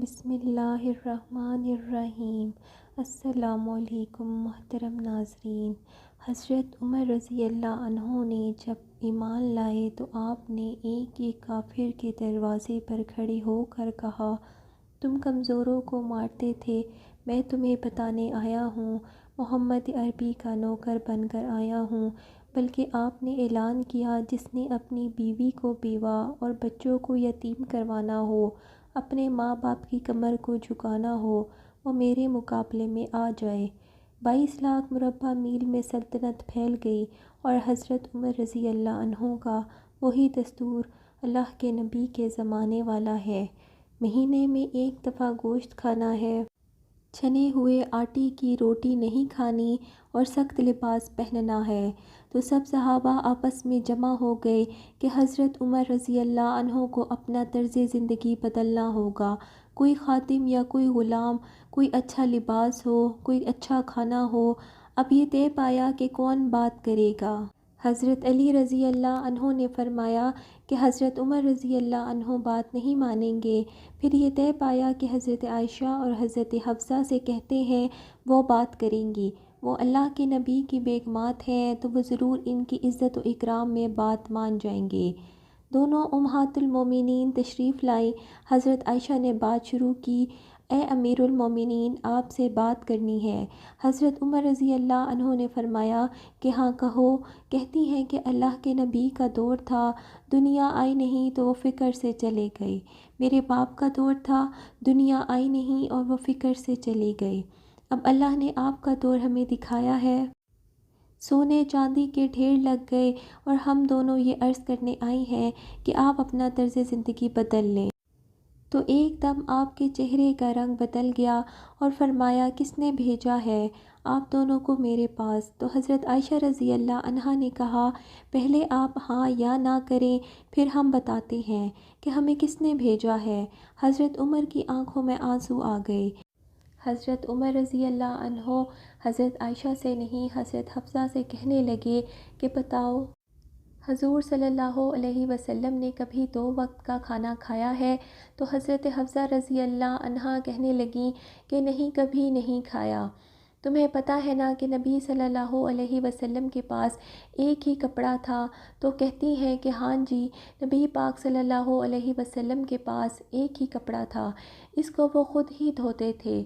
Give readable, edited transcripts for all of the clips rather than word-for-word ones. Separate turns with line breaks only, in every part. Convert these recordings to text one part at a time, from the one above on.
بسم اللہ الرحمن الرحیم۔ السلام علیکم محترم ناظرین۔ حضرت عمر رضی اللہ عنہ نے جب ایمان لائے تو آپ نے ایک کافر کے دروازے پر کھڑے ہو کر کہا، تم کمزوروں کو مارتے تھے، میں تمہیں بتانے آیا ہوں، محمد عربی کا نوکر بن کر آیا ہوں۔ بلکہ آپ نے اعلان کیا، جس نے اپنی بیوی کو بیوہ اور بچوں کو یتیم کروانا ہو، اپنے ماں باپ کی کمر کو جھکانا ہو، وہ میرے مقابلے میں آ جائے۔ 22 لاکھ مربع میل میں سلطنت پھیل گئی، اور حضرت عمر رضی اللہ عنہ کا وہی دستور اللہ کے نبی کے زمانے والا ہے۔ مہینے میں ایک دفعہ گوشت کھانا ہے، چھنے ہوئے آٹے کی روٹی نہیں کھانی، اور سخت لباس پہننا ہے۔ تو سب صحابہ آپس میں جمع ہو گئے کہ حضرت عمر رضی اللہ عنہ کو اپنا طرز زندگی بدلنا ہوگا۔ کوئی خادم یا کوئی غلام، کوئی اچھا لباس ہو، کوئی اچھا کھانا ہو۔ اب یہ طے پایا کہ کون بات کرے گا۔ حضرت علی رضی اللہ عنہ نے فرمایا کہ حضرت عمر رضی اللہ عنہ بات نہیں مانیں گے۔ پھر یہ طے پایا کہ حضرت عائشہ اور حضرت حفصہ سے کہتے ہیں، وہ بات کریں گی، وہ اللہ کے نبی کی بیگمات ہیں، تو وہ ضرور ان کی عزت و اکرام میں بات مان جائیں گے۔ دونوں امہات المومنین تشریف لائیں۔ حضرت عائشہ نے بات شروع کی، اے امیر المومنین، آپ سے بات کرنی ہے۔ حضرت عمر رضی اللہ عنہ نے فرمایا کہ ہاں کہو۔ کہتی ہیں کہ اللہ کے نبی کا دور تھا، دنیا آئی نہیں تو وہ فکر سے چلے گئے۔ میرے باپ کا دور تھا، دنیا آئی نہیں اور وہ فکر سے چلے گئے۔ اب اللہ نے آپ کا دور ہمیں دکھایا ہے، سونے چاندی کے ڈھیر لگ گئے، اور ہم دونوں یہ عرض کرنے آئی ہیں کہ آپ اپنا طرز زندگی بدل لیں۔ تو ایک دم آپ کے چہرے کا رنگ بدل گیا، اور فرمایا، کس نے بھیجا ہے آپ دونوں کو میرے پاس؟ تو حضرت عائشہ رضی اللہ عنہا نے کہا، پہلے آپ ہاں یا نہ کریں، پھر ہم بتاتے ہیں کہ ہمیں کس نے بھیجا ہے۔ حضرت عمر کی آنکھوں میں آنسو آ گئے۔ حضرت عمر رضی اللہ عنہ حضرت عائشہ سے نہیں، حضرت حفصہ سے کہنے لگے کہ بتاؤ، حضور صلی اللہ علیہ وسلم نے کبھی 2 وقت کا کھانا کھایا ہے؟ تو حضرت حفصہ رضی اللہ عنہا کہنے لگیں کہ نہیں، کبھی نہیں کھایا۔ تمہیں پتہ ہے نا کہ نبی صلی اللہ علیہ وسلم کے پاس ایک ہی کپڑا تھا؟ تو کہتی ہیں کہ ہاں جی، نبی پاک صلی اللہ علیہ وسلم کے پاس ایک ہی کپڑا تھا، اس کو وہ خود ہی دھوتے تھے۔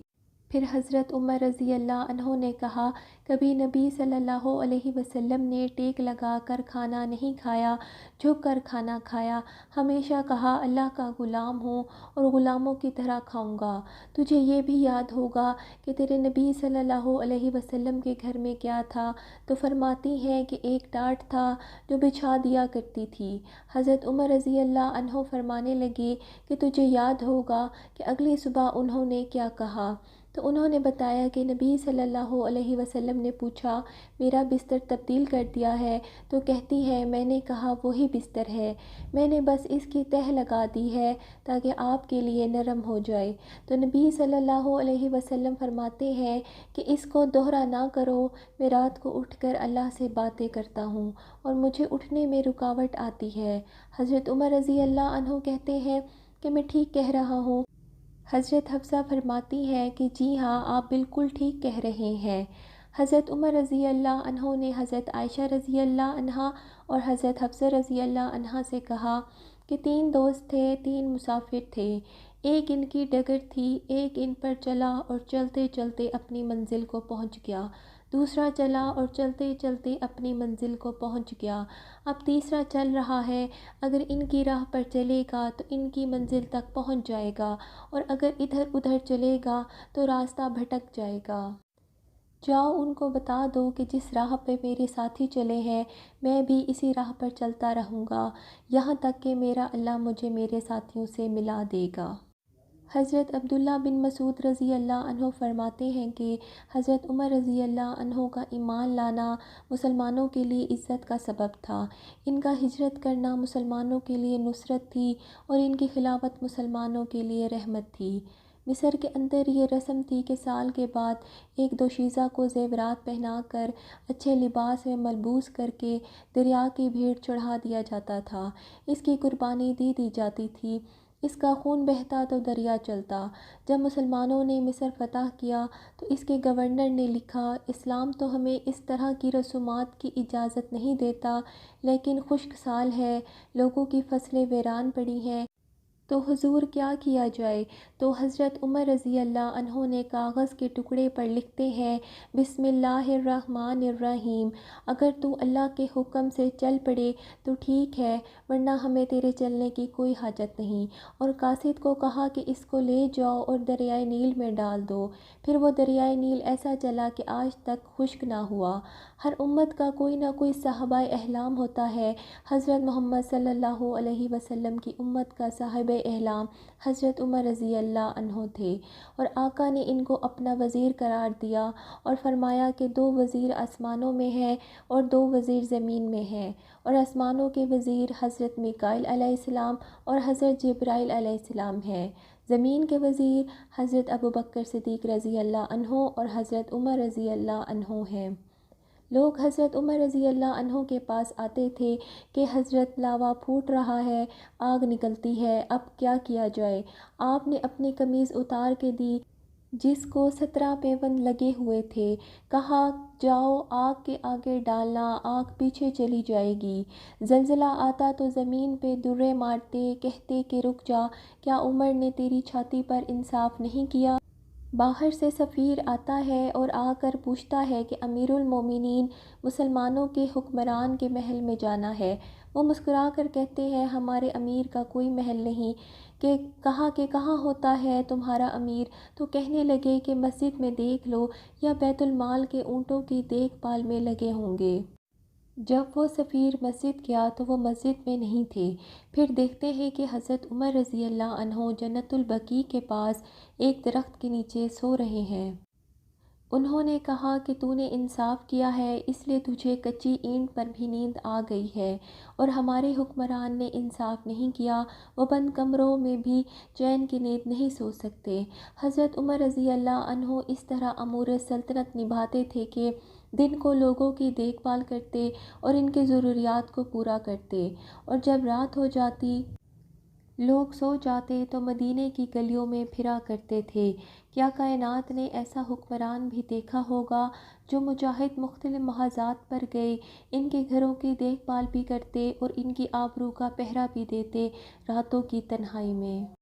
پھر حضرت عمر رضی اللہ عنہ نے کہا، کبھی نبی صلی اللہ علیہ وسلم نے ٹیک لگا کر کھانا نہیں کھایا، جھک کر کھانا کھایا، ہمیشہ کہا اللہ کا غلام ہوں اور غلاموں کی طرح کھاؤں گا۔ تجھے یہ بھی یاد ہوگا کہ تیرے نبی صلی اللہ علیہ وسلم کے گھر میں کیا تھا؟ تو فرماتی ہیں کہ ایک ٹاٹ تھا جو بچھا دیا کرتی تھی۔ حضرت عمر رضی اللہ عنہ فرمانے لگے کہ تجھے یاد ہوگا کہ اگلی صبح انہوں نے کیا کہا؟ تو انہوں نے بتایا کہ نبی صلی اللہ علیہ وسلم نے پوچھا، میرا بستر تبدیل کر دیا ہے؟ تو کہتی ہے، میں نے کہا وہی بستر ہے، میں نے بس اس کی تہ لگا دی ہے تاکہ آپ کے لیے نرم ہو جائے۔ تو نبی صلی اللہ علیہ وسلم فرماتے ہیں کہ اس کو دوہرا نہ کرو، میں رات کو اٹھ کر اللہ سے باتیں کرتا ہوں اور مجھے اٹھنے میں رکاوٹ آتی ہے۔ حضرت عمر رضی اللہ عنہ کہتے ہیں کہ میں ٹھیک کہہ رہا ہوں؟ حضرت حفصہ فرماتی ہے کہ جی ہاں، آپ بالکل ٹھیک کہہ رہے ہیں۔ حضرت عمر رضی اللہ عنہ نے حضرت عائشہ رضی اللہ عنہا اور حضرت حفصہ رضی اللہ عنہا سے کہا کہ 3 دوست تھے، 3 مسافر تھے، ایک ان کی ڈگر تھی، ایک ان پر چلا اور چلتے چلتے اپنی منزل کو پہنچ گیا، دوسرا چلا اور چلتے چلتے اپنی منزل کو پہنچ گیا، اب تیسرا چل رہا ہے، اگر ان کی راہ پر چلے گا تو ان کی منزل تک پہنچ جائے گا، اور اگر ادھر ادھر چلے گا تو راستہ بھٹک جائے گا۔ جاؤ ان کو بتا دو کہ جس راہ پہ میرے ساتھی چلے ہیں، میں بھی اسی راہ پر چلتا رہوں گا، یہاں تک کہ میرا اللہ مجھے میرے ساتھیوں سے ملا دے گا۔ حضرت عبداللہ بن مسعود رضی اللہ عنہ فرماتے ہیں کہ حضرت عمر رضی اللہ عنہ کا ایمان لانا مسلمانوں کے لیے عزت کا سبب تھا، ان کا ہجرت کرنا مسلمانوں کے لیے نصرت تھی، اور ان کی خلافت مسلمانوں کے لیے رحمت تھی۔ مصر کے اندر یہ رسم تھی کہ سال کے بعد ایک دوشیزہ کو زیورات پہنا کر، اچھے لباس میں ملبوس کر کے دریا کی بھیڑ چڑھا دیا جاتا تھا، اس کی قربانی دی جاتی تھی، اس کا خون بہتا تو دریا چلتا۔ جب مسلمانوں نے مصر فتح کیا تو اس کے گورنر نے لکھا، اسلام تو ہمیں اس طرح کی رسومات کی اجازت نہیں دیتا، لیکن خشک سال ہے، لوگوں کی فصلیں ویران پڑی ہیں، تو حضور کیا کیا جائے؟ تو حضرت عمر رضی اللہ عنہ نے کاغذ کے ٹکڑے پر لکھتے ہیں، بسم اللہ الرحمن الرحیم، اگر تو اللہ کے حکم سے چل پڑے تو ٹھیک ہے، ورنہ ہمیں تیرے چلنے کی کوئی حاجت نہیں، اور قاصد کو کہا کہ اس کو لے جاؤ اور دریائے نیل میں ڈال دو۔ پھر وہ دریائے نیل ایسا چلا کہ آج تک خشک نہ ہوا۔ ہر امت کا کوئی نہ کوئی صاحبہ احلام ہوتا ہے۔ حضرت محمد صلی اللہ علیہ وسلم کی امت کا صاحب احلام حضرت عمر رضی اللہ عنہ تھے، اور آقا نے ان کو اپنا وزیر قرار دیا اور فرمایا کہ 2 وزیر آسمانوں میں ہیں اور 2 وزیر زمین میں ہیں، اور آسمانوں کے وزیر حضرت میکائیل علیہ السلام اور حضرت جبرائیل علیہ السلام ہیں، زمین کے وزیر حضرت ابوبکر صدیق رضی اللہ عنہ اور حضرت عمر رضی اللہ عنہ ہیں۔ لوگ حضرت عمر رضی اللہ عنہ کے پاس آتے تھے کہ حضرت لاوا پھوٹ رہا ہے، آگ نکلتی ہے، اب کیا کیا جائے؟ آپ نے اپنی قمیض اتار کے دی جس کو 17 پیوند لگے ہوئے تھے، کہا جاؤ آگ کے آگے ڈالنا، آگ پیچھے چلی جائے گی۔ زلزلہ آتا تو زمین پہ درے مارتے، کہتے کہ رک جا، کیا عمر نے تیری چھاتی پر انصاف نہیں کیا؟ باہر سے سفیر آتا ہے اور آ کر پوچھتا ہے کہ امیر المومنین، مسلمانوں کے حکمران کے محل میں جانا ہے۔ وہ مسکرا کر کہتے ہیں ہمارے امیر کا کوئی محل نہیں۔ کہ کہاں ہوتا ہے تمہارا امیر؟ تو کہنے لگے کہ مسجد میں دیکھ لو، یا بیت المال کے اونٹوں کی دیکھ بھال میں لگے ہوں گے۔ جب وہ سفیر مسجد گیا تو وہ مسجد میں نہیں تھے۔ پھر دیکھتے ہیں کہ حضرت عمر رضی اللہ عنہ جنت البقیع کے پاس ایک درخت کے نیچے سو رہے ہیں۔ انہوں نے کہا کہ تو نے انصاف کیا ہے، اس لیے تجھے کچی اینٹ پر بھی نیند آ گئی ہے، اور ہمارے حکمران نے انصاف نہیں کیا، وہ بند کمروں میں بھی چین کی نیند نہیں سو سکتے۔ حضرت عمر رضی اللہ عنہ اس طرح امور سلطنت نبھاتے تھے کہ دن کو لوگوں کی دیکھ بھال کرتے اور ان کے ضروریات کو پورا کرتے، اور جب رات ہو جاتی لوگ سو جاتے تو مدینے کی گلیوں میں پھرا کرتے تھے۔ کیا کائنات نے ایسا حکمران بھی دیکھا ہوگا جو مجاہد مختلف محاذات پر گئے، ان کے گھروں کی دیکھ بھال بھی کرتے اور ان کی آبرو کا پہرا بھی دیتے راتوں کی تنہائی میں۔